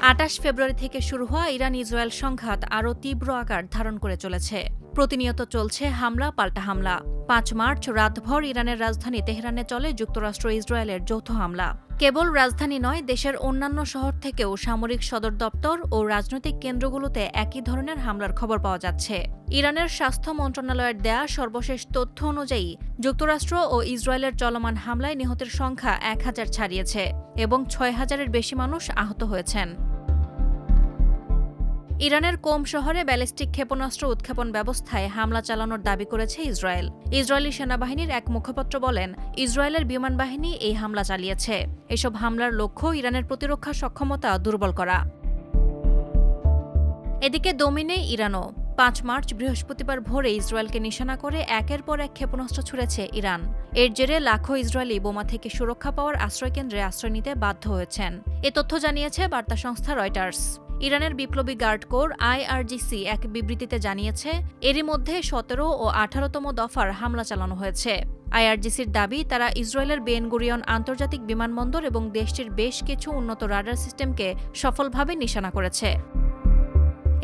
২৮ ফেব্রুয়ারি থেকে শুরু হওয়া ইরান ইসরায়েল সংঘাত আরও তীব্র আকার ধারণ করে চলেছে। প্রতিনিয়ত চলছে হামলা পাল্টা হামলা। ৫ মার্চ রাতভর ইরানের রাজধানী তেহরানে চলে যুক্তরাষ্ট্র ইসরায়েলের যৌথ হামলা। কেবল রাজধানী নয়, দেশের অন্যান্য শহর থেকেও সামরিক সদর দপ্তর ও রাজনৈতিক কেন্দ্রগুলোতে একই ধরনের হামলার খবর পাওয়া যাচ্ছে। ইরানের স্বাস্থ্য মন্ত্রণালয়ের দেয়া সর্বশেষ তথ্য অনুযায়ী যুক্তরাষ্ট্র ও ইসরায়েলের চলমান হামলায় নিহতের সংখ্যা ১,০০০ ছাড়িয়েছে এবং ৬,০০০-এর বেশি মানুষ আহত হয়েছেন। ইরানের কোম শহরে ব্যালিস্টিক ক্ষেপণাস্ত্র উৎক্ষেপণ ব্যবস্থায় হামলা চালানোর দাবি করেছে ইসরায়েল। ইসরায়েলি সেনাবাহিনীর এক মুখপাত্র বলেন, ইসরায়েলের বিমান বাহিনী এই হামলা চালিয়েছে। এসব হামলার লক্ষ্য ইরানের প্রতিরক্ষা সক্ষমতা দুর্বল করা। এদিকে দমিনে ইরানও ৫ মার্চ বৃহস্পতিবার ভোরে ইসরায়েলকে নিশানা করে একের পর এক ক্ষেপণাস্ত্র ছুড়েছে ইরান। এর জেরে লাখো ইসরায়েলি বোমা থেকে সুরক্ষা পাওয়ার আশ্রয়কেন্দ্রে আশ্রয় নিতে বাধ্য হয়েছেন। এ তথ্য জানিয়েছে বার্তা সংস্থা রয়টার্স। ইরানের বিপ্লবী গার্ড কোর IRGC এক বিবৃতিতে জানিয়েছে, এরই মধ্যে ১৭ ও ১৮তম দফার হামলা চালানো হয়েছে। IRGCর দাবি, তারা ইসরায়েলের বেন গুরিয়ন আন্তর্জাতিক বিমানবন্দর এবং দেশটির বেশ কিছু উন্নত রাডার সিস্টেমকে সফলভাবে নিশানা করেছে।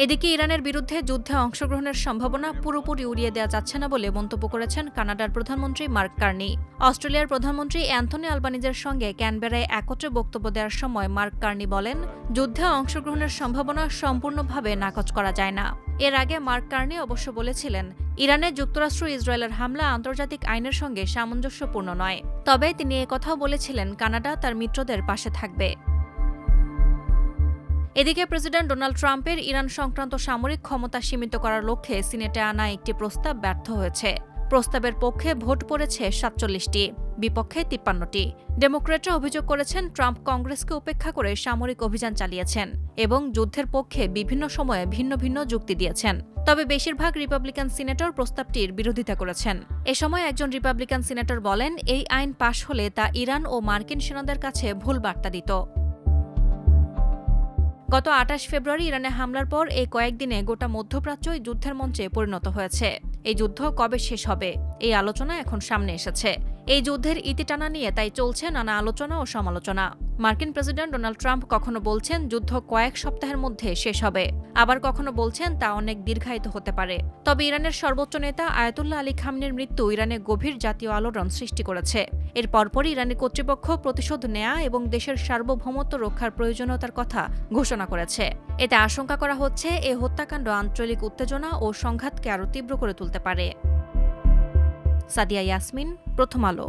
এদিকে ইরানের বিরুদ্ধে যুদ্ধে অংশগ্রহণের সম্ভাবনা পুরোপুরি উড়িয়ে দেওয়া যাচ্ছে না বলে মন্তব্য করেছেন কানাডার প্রধানমন্ত্রী মার্ক কার্নি। অস্ট্রেলিয়ার প্রধানমন্ত্রী অ্যান্থনি আলবানিজের সঙ্গে ক্যানবেরায় একত্রে বক্তব্য দেওয়ার সময় মার্ক কার্নি বলেন, যুদ্ধে অংশগ্রহণের সম্ভাবনা সম্পূর্ণভাবে নাকচ করা যায় না। এর আগে মার্ক কার্নি অবশ্য বলেছিলেন, ইরানে যুক্তরাষ্ট্র ইসরায়েলের হামলা আন্তর্জাতিক আইনের সঙ্গে সামঞ্জস্যপূর্ণ নয়। তবে তিনি একথাও বলেছিলেন, কানাডা তার মিত্রদের পাশে থাকবে। এদিকে প্রেসিডেন্ট ডোনাল্ড ট্রাম্পের ইরান সংক্রান্ত সামরিক ক্ষমতা সীমিত করার লক্ষ্যে সিনেটে আনা একটি প্রস্তাব ব্যর্থ হয়েছে। প্রস্তাবের পক্ষে ভোট পড়েছে ৪৭টি, বিপক্ষে ৫৩টি। ডেমোক্র্যাটরা অভিযোগ করেছেন, ট্রাম্প কংগ্রেসকে উপেক্ষা করে সামরিক অভিযান চালিয়েছেন এবং যুদ্ধের পক্ষে বিভিন্ন সময়ে ভিন্ন ভিন্ন যুক্তি দিয়েছেন। তবে বেশিরভাগ রিপাবলিকান সিনেটর প্রস্তাবটির বিরোধিতা করেছেন। এ সময় একজন রিপাবলিকান সিনেটর বলেন, এই আইন পাশ হলে তা ইরান ও মার্কিন সেনাদের কাছে ভুল বার্তা দিত। গত ২৮ ফেব্রুয়ারি ইরানে হামলার পর এই কয়েকদিনে গোটা মধ্যপ্রাচ্যই যুদ্ধের মঞ্চে পরিণত হয়েছে। এই যুদ্ধ কবে শেষ হবে, এই আলোচনা এখন সামনে এসেছে। এই যুদ্ধের ইতিটানা নিয়ে তাই চলছে নানা আলোচনা ও সমালোচনা। মার্কিন প্রেসিডেন্ট ডোনাল্ড ট্রাম্প কখনো বলছেন যুদ্ধ কয়েক সপ্তাহের মধ্যে শেষ হবে, আবার কখনো বলছেন তা অনেক দীর্ঘায়িত হতে পারে। তবে ইরানের সর্বোচ্চ নেতা আয়াতুল্লাহ আলী খামেনির মৃত্যু ইরানে গভীর জাতীয় আলোড়ন সৃষ্টি করেছে। এর পরপরই ইরানি কর্তৃপক্ষ প্রতিশোধ নেয়া এবং দেশের সার্বভৌমত্ব রক্ষার প্রয়োজনীয়তার কথা ঘোষণা করেছে। এতে আশঙ্কা করা হচ্ছে, এই হত্যাকাণ্ড আঞ্চলিক উত্তেজনা ও সংঘাতকে আরও তীব্র করে তুলতে পারে। সাদিয়া ইয়াসমিন, প্রথম আলো।